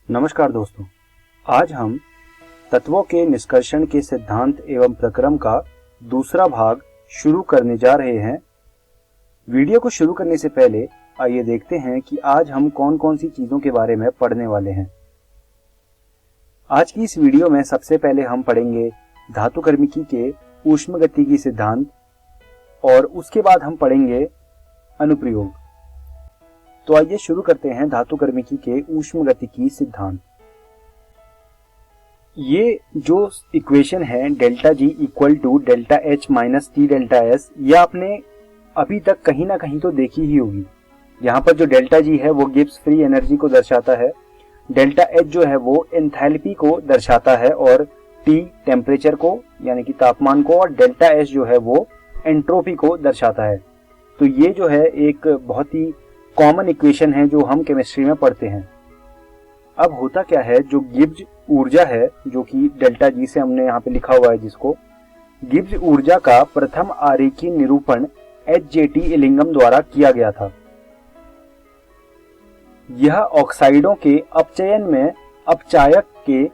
नमस्कार दोस्तों, आज हम तत्वों के निष्कर्षण के सिद्धांत एवं प्रक्रम का दूसरा भाग शुरू करने जा रहे हैं। वीडियो को शुरू करने से पहले आइए देखते हैं कि आज हम कौन कौन सी चीजों के बारे में पढ़ने वाले हैं। आज की इस वीडियो में सबसे पहले हम पढ़ेंगे धातुकर्मिकी के ऊष्मगतिकी सिद्धांत और उसके बाद हम पढ़ेंगे अनुप्रयोग। तो आइए शुरू करते हैं धातुकर्मिकी के ऊष्मगतिकी सिद्धांत। ये जो इक्वेशन है delta G equal to delta H minus T delta S, यह आपने अभी तक कहीं ना कहीं तो देखी ही होगी। यहाँ पर जो डेल्टा जी है वो गिब्स फ्री एनर्जी को दर्शाता है, डेल्टा एच जो है वो एंथैल्पी को दर्शाता है और टी टेम्परेचर को यानी कि तापमान को, और डेल्टा एस जो है वो एंट्रोपी को दर्शाता है। तो ये जो है एक बहुत ही कॉमन इक्वेशन है जो हम केमिस्ट्री में पढ़ते हैं। अब होता क्या है, जो गिब्स ऊर्जा है जो कि डेल्टा जी से हमने यहाँ पे लिखा हुआ है, जिसको गिब्स ऊर्जा का प्रथम आरेखीय निरूपण एच.जे.टी. इलिंगम द्वारा किया गया था। यह ऑक्साइडों के अपचयन में अपचायक के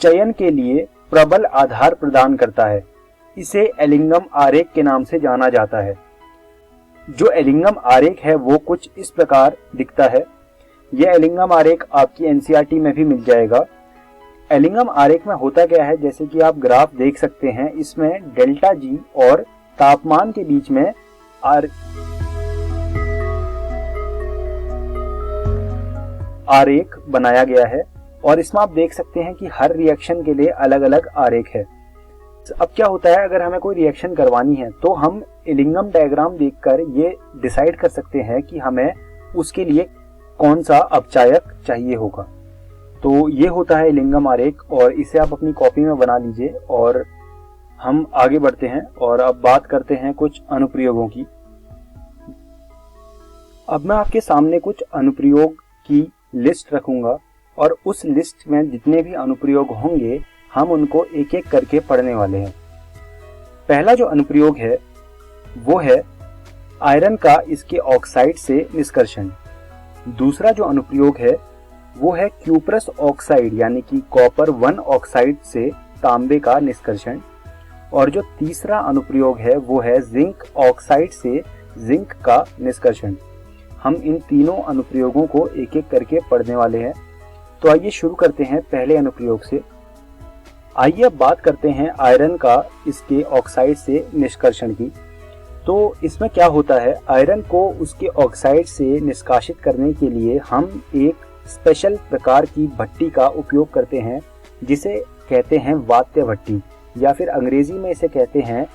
चयन के लिए प्रबल आधार प्रदान करता है। इसे एलिंगम आरेख के नाम से जाना जाता है। जो एलिंगम आरेख है वो कुछ इस प्रकार दिखता है। यह एलिंगम आरेख आपकी एनसीईआरटी में भी मिल जाएगा। एलिंगम आरेख में होता क्या है, जैसे कि आप ग्राफ देख सकते हैं, इसमें डेल्टा जी और तापमान के बीच में आरेख बनाया गया है और इसमें आप देख सकते हैं कि हर रिएक्शन के लिए अलग अलग आरेख है। अब क्या होता है, अगर हमें कोई रिएक्शन करवानी है तो हम इलिंगम डायग्राम देखकर ये डिसाइड कर सकते हैं कि हमें उसके लिए कौन सा अपचायक चाहिए होगा। तो ये होता है इलिंगम आरेख और इसे आप अपनी कॉपी में बना लीजिए और हम आगे बढ़ते हैं और अब बात करते हैं कुछ अनुप्रयोगों की। अब मैं आपके सामने कुछ अनुप्रयोग की लिस्ट रखूंगा और उस लिस्ट में जितने भी अनुप्रयोग होंगे हम उनको एक एक करके पढ़ने वाले हैं। पहला जो अनुप्रयोग है वो है आयरन का इसके ऑक्साइड से निष्कर्षण। दूसरा जो अनुप्रयोग है वो है क्यूप्रस ऑक्साइड यानी कि कॉपर 1 ऑक्साइड से तांबे का निष्कर्षण। और जो तीसरा अनुप्रयोग है वो है जिंक ऑक्साइड से जिंक का निष्कर्षण। हम इन तीनों अनुप्रयोगों को एक एक करके पढ़ने वाले हैं। तो आइए शुरू करते हैं पहले अनुप्रयोग से। आइए अब बात करते हैं आयरन का इसके ऑक्साइड से निष्कर्षण की। तो इसमें क्या होता है, आयरन को उसके ऑक्साइड से निष्कासित करने के लिए हम एक स्पेशल प्रकार की भट्टी का उपयोग करते हैं जिसे कहते हैं वात्य भट्टी या फिर अंग्रेजी में इसे कहते हैं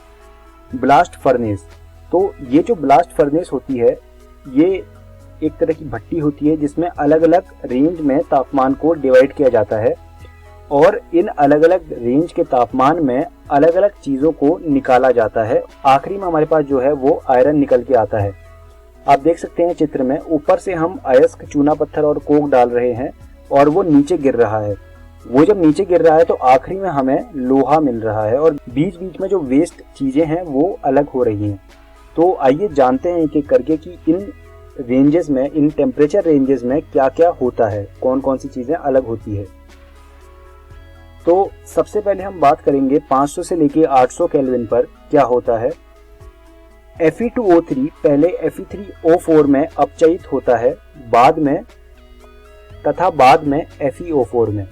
ब्लास्ट फर्नेस। तो ये जो ब्लास्ट फर्नेस होती है ये एक तरह की भट्टी होती है जिसमें अलग अलग रेंज में तापमान को डिवाइड किया जाता है और इन अलग अलग रेंज के तापमान में अलग अलग चीजों को निकाला जाता है। आखिरी में हमारे पास जो है वो आयरन निकल के आता है। आप देख सकते हैं चित्र में, ऊपर से हम अयस्क, चूना पत्थर और कोक डाल रहे हैं और वो नीचे गिर रहा है। वो जब नीचे गिर रहा है तो आखिरी में हमें लोहा मिल रहा है और बीच बीच में जो वेस्ट चीजें हैं वो अलग हो रही हैं। तो आइए जानते हैं एक एक करके कि इन रेंजेस में, इन टेम्परेचर रेंजेस में क्या क्या होता है, कौन कौन सी चीजें अलग होती है। तो सबसे पहले हम बात करेंगे 500 से लेके 800 केल्विन पर क्या होता है। Fe2O3 पहले Fe3O4 में अपचयित होता है बाद में FeO4 में।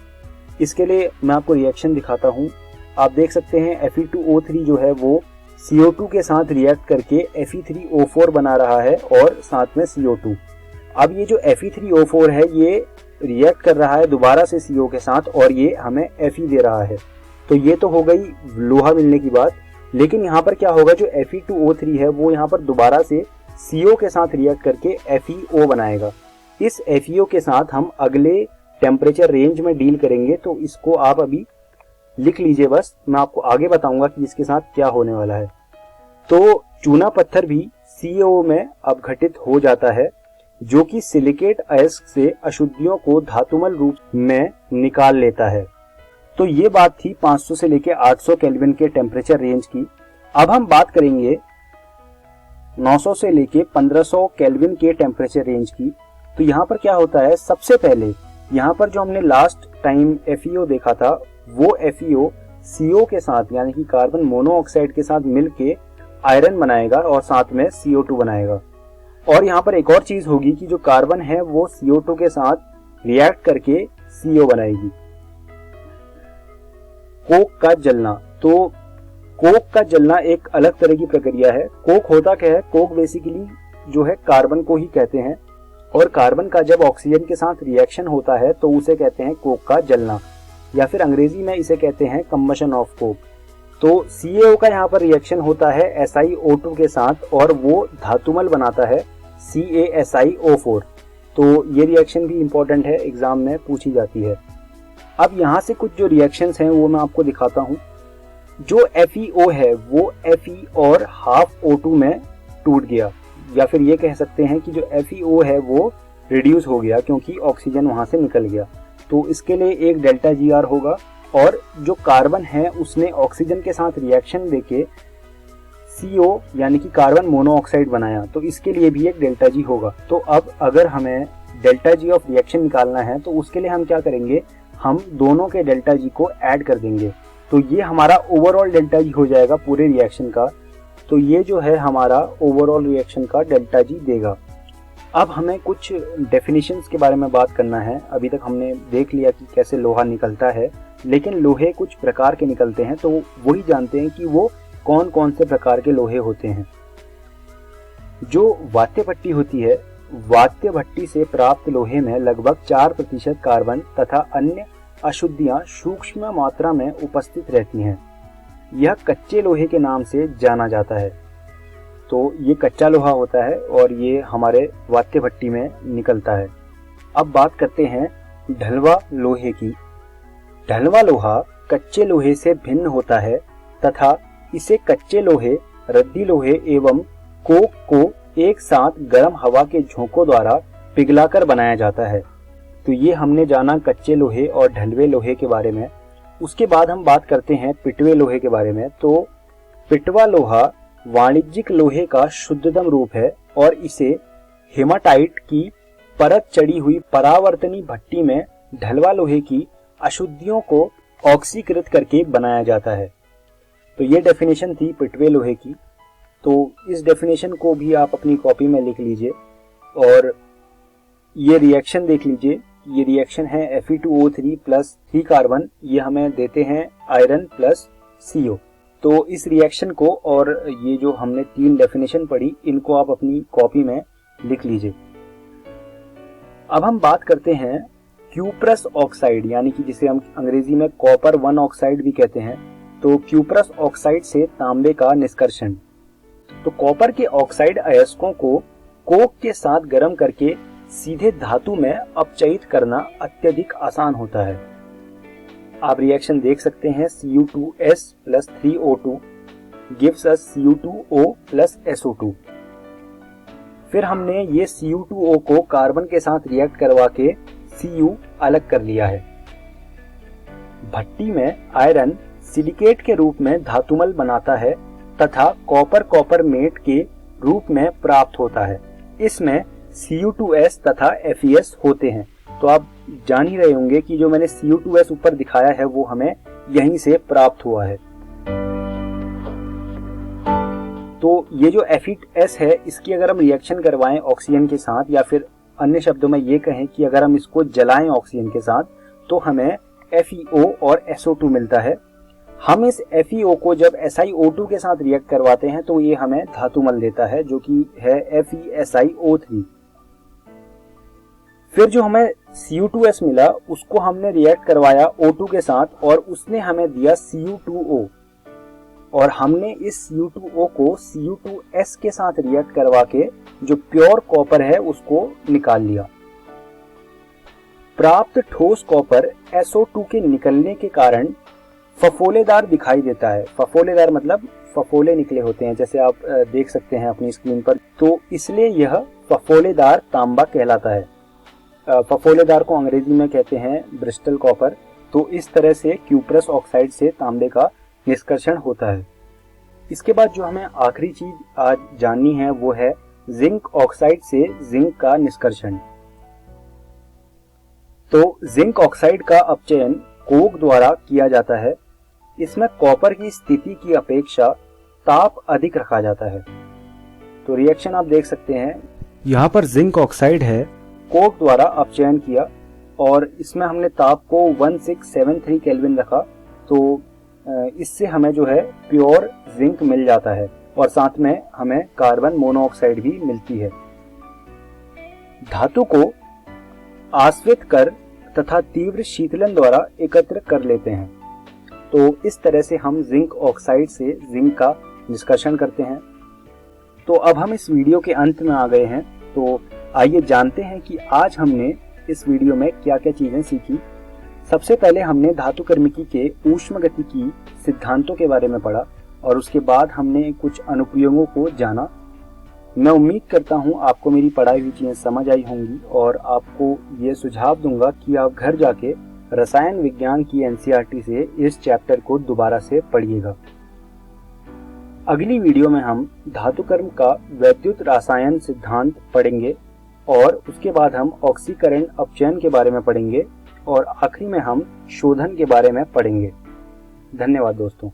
इसके लिए मैं आपको रिएक्शन दिखाता हूँ। आप देख सकते हैं Fe2O3 जो है वो CO2 के साथ रिएक्ट करके Fe3O4 बना रहा है और साथ में CO2। अब ये जो Fe3O4 है ये रिएक्ट कर रहा है दोबारा से CO के साथ और ये हमें Fe दे रहा है। तो ये तो हो गई लोहा मिलने की बात। लेकिन यहाँ पर क्या होगा, जो Fe2O3 है वो यहाँ पर दोबारा से CO के साथ रिएक्ट करके FeO बनाएगा। इस FeO के साथ हम अगले टेम्परेचर रेंज में डील करेंगे। तो इसको आप अभी लिख लीजिए, बस मैं आपको आगे बताऊंगा कि इसके साथ क्या होने वाला है। तो चूना पत्थर भी CO में अपघटित हो जाता है जो कि सिलिकेट अयस्क से अशुद्धियों को धातुमल रूप में निकाल लेता है। तो ये बात थी 500 से लेकर 800 केल्विन के टेम्परेचर रेंज की। अब हम बात करेंगे 900 से लेके 1500 केल्विन के टेम्परेचर रेंज की। तो यहाँ पर क्या होता है, सबसे पहले यहाँ पर जो हमने लास्ट टाइम FeO देखा था वो FeO CO के साथ यानी कि कार्बन मोनोऑक्साइड के साथ मिलके आयरन बनाएगा और साथ में CO2 बनाएगा। और यहाँ पर एक और चीज होगी कि जो कार्बन है वो CO2 के साथ रिएक्ट करके CO बनाएगी। कोक का जलना, तो कोक का जलना एक अलग तरह की प्रक्रिया है। कोक होता क्या है, कोक बेसिकली जो है कार्बन को ही कहते हैं और कार्बन का जब ऑक्सीजन के साथ रिएक्शन होता है तो उसे कहते हैं कोक का जलना, या फिर अंग्रेजी में इसे कहते हैं कंबशन ऑफ कोक। तो CaO का यहाँ पर रिएक्शन होता है SiO2 के साथ और वो धातुमल बनाता है CaSiO4। तो ये रिएक्शन भी इंपॉर्टेंट है, एग्जाम में पूछी जाती है। अब यहाँ से कुछ जो रिएक्शंस हैं वो मैं आपको दिखाता हूँ। जो FeO है वो Fe और हाफ O2 में टूट गया, या फिर ये कह सकते हैं कि जो FeO है वो रिड्यूस हो गया क्योंकि ऑक्सीजन वहां से निकल गया। तो इसके लिए एक डेल्टा GR होगा और जो कार्बन है उसने ऑक्सीजन के साथ रिएक्शन देके CO यानी कि कार्बन मोनोऑक्साइड बनाया, तो इसके लिए भी एक डेल्टा G होगा। तो अब अगर हमें डेल्टा G ऑफ रिएक्शन निकालना है तो उसके लिए हम क्या करेंगे, हम दोनों के डेल्टा G को ऐड कर देंगे। तो ये हमारा ओवरऑल डेल्टा G हो जाएगा पूरे रिएक्शन का। तो ये जो है हमारा ओवरऑल रिएक्शन का डेल्टा G देगा। अब हमें कुछ डेफिनेशंस के बारे में बात करना है। अभी तक हमने देख लिया कि कैसे लोहा निकलता है, लेकिन लोहे कुछ प्रकार के निकलते हैं, तो वही जानते हैं कि वो कौन कौन से प्रकार के लोहे होते हैं। जो वात्य भट्टी होती है, वात्य भट्टी से प्राप्त लोहे में लगभग 4% कार्बन तथा अन्य अशुद्धियां सूक्ष्म मात्रा में उपस्थित रहती हैं। यह कच्चे लोहे के नाम से जाना जाता है। तो ये कच्चा लोहा होता है और ये हमारे वात्य भट्टी में निकलता है। अब बात करते हैं ढलवा लोहे की। ढलवा लोहा कच्चे लोहे से भिन्न होता है तथा इसे कच्चे लोहे, रद्दी लोहे एवं कोक को एक साथ गर्म हवा के झोंकों द्वारा पिघलाकर बनाया जाता है। तो ये हमने जाना कच्चे लोहे और ढलवे लोहे के बारे में। उसके बाद हम बात करते हैं पिटवे लोहे के बारे में। तो पिटवा लोहा वाणिज्यिक लोहे का शुद्धतम रूप है और इसे हेमाटाइट की परत चढ़ी हुई परावर्तनी भट्टी में ढलवा लोहे की अशुद्धियों को ऑक्सीकृत करके बनाया जाता है। तो ये डेफिनेशन थी पिटवे लोहे की। तो इस डेफिनेशन को भी आप अपनी कॉपी में लिख लीजिए और ये रिएक्शन देख लीजिए। ये रिएक्शन है Fe2O3 प्लस 3 कार्बन, ये हमें देते हैं आयरन प्लस CO। तो इस रिएक्शन को और ये जो हमने 3 डेफिनेशन पढ़ी, इनको आप अपनी कॉपी में लिख लीजिए। अब हम बात करते हैं क्यूप्रस ऑक्साइड, यानी कि जिसे हम अंग्रेजी में कॉपर 1 ऑक्साइड भी कहते हैं। तो क्यूप्रस ऑक्साइड से तांबे का निष्कर्षण। तो कॉपर के ऑक्साइड अयस्कों को कोक के साथ गर्म करके सीधे धातु में अपचयित करना अत्यधिक आसान होता है। आप रिएक्शन देख सकते हैं Cu2S plus 3O2 gives us Cu2O plus SO2। फिर हमने ये Cu2O को कार्बन के साथ रिएक्ट करवा के Cu अलग कर लिया है। भट्टी में आयरन सिलिकेट के रूप में धातुमल बनाता है तथा कॉपर कॉपर मेट के रूप में प्राप्त होता है। इसमें Cu2S तथा Fes होते हैं। तो आप जान ही रहे होंगे कि जो मैंने Cu2S ऊपर दिखाया है वो हमें यहीं से प्राप्त हुआ है। तो ये जो Fes है, इसकी अगर हम रिएक्शन करवाएं ऑक्सीजन के साथ, या फिर अन्य शब्दों में ये कहें कि अगर हम इसको जलाएं ऑक्सीजन के साथ, तो हमें FeO और SO2 मिलता है। हम इस FeO को जब SiO2 के साथ रिएक्ट करवाते हैं तो ये हमें धातुमल देता है जो कि है FeSiO3। फिर जो हमें Cu2S मिला उसको हमने रिएक्ट करवाया O2 के साथ और उसने हमें दिया Cu2O, और हमने इस Cu2O को Cu2S के साथ रिएक्ट करवा के जो प्योर कॉपर है उसको निकाल लिया। प्राप्त ठोस कॉपर SO2 के निकलने के कारण फफोलेदार दिखाई देता है। फफोलेदार मतलब फफोले निकले होते हैं, जैसे आप देख सकते हैं अपनी स्क्रीन पर। तो इसलिए यह फफोलेदार तांबा कहलाता है। फफोलेदार को अंग्रेजी में कहते हैं ब्रिस्टल कॉपर। तो इस तरह से क्यूप्रस ऑक्साइड से तांबे का निष्कर्षण होता है। इसके बाद जो हमें आखिरी चीज आज जाननी है वो है जिंक ऑक्साइड से जिंक का निष्कर्षण। तो जिंक ऑक्साइड का अपचयन कोक द्वारा किया जाता है। इसमें कॉपर की स्थिति की अपेक्षा ताप अधिक रखा जाता है। तो रिएक्शन आप देख सकते हैं, यहाँ पर जिंक ऑक्साइड है, कोक द्वारा अपचयन किया और इसमें हमने ताप को 1673 केल्विन रखा। तो इससे हमें जो है प्योर जिंक मिल जाता है और साथ में हमें कार्बन मोनोऑक्साइड भी मिलती है। धातु को आस्वित कर तथा तीव्र शीतलन द्वारा एकत्र कर लेते हैं। तो इस तरह से हम जिंक ऑक्साइड से जिंक का निष्कर्षण करते हैं। तो अब हम इस वीडियो के अंत में आ गए हैं। तो आइए जानते हैं कि आज हमने इस वीडियो में क्या क्या चीजें सीखी। सबसे पहले हमने धातुकर्मिकी के ऊष्मगतिकी सिद्धांतों के बारे में पढ़ा और उसके बाद हमने कुछ अनुप्रयोगों को जाना। मैं उम्मीद करता हूं आपको मेरी पढ़ाई हुई चीजें समझ आई होंगी और आपको ये सुझाव दूंगा कि आप घर जाके रसायन विज्ञान की एनसीईआरटी से इस चैप्टर को दोबारा से पढ़िएगा। अगली वीडियो में हम धातुकर्म का वैद्युत रसायन सिद्धांत पढ़ेंगे और उसके बाद हम ऑक्सीकरण अपचयन के बारे में पढ़ेंगे और आखिरी में हम शोधन के बारे में पढ़ेंगे। धन्यवाद दोस्तों।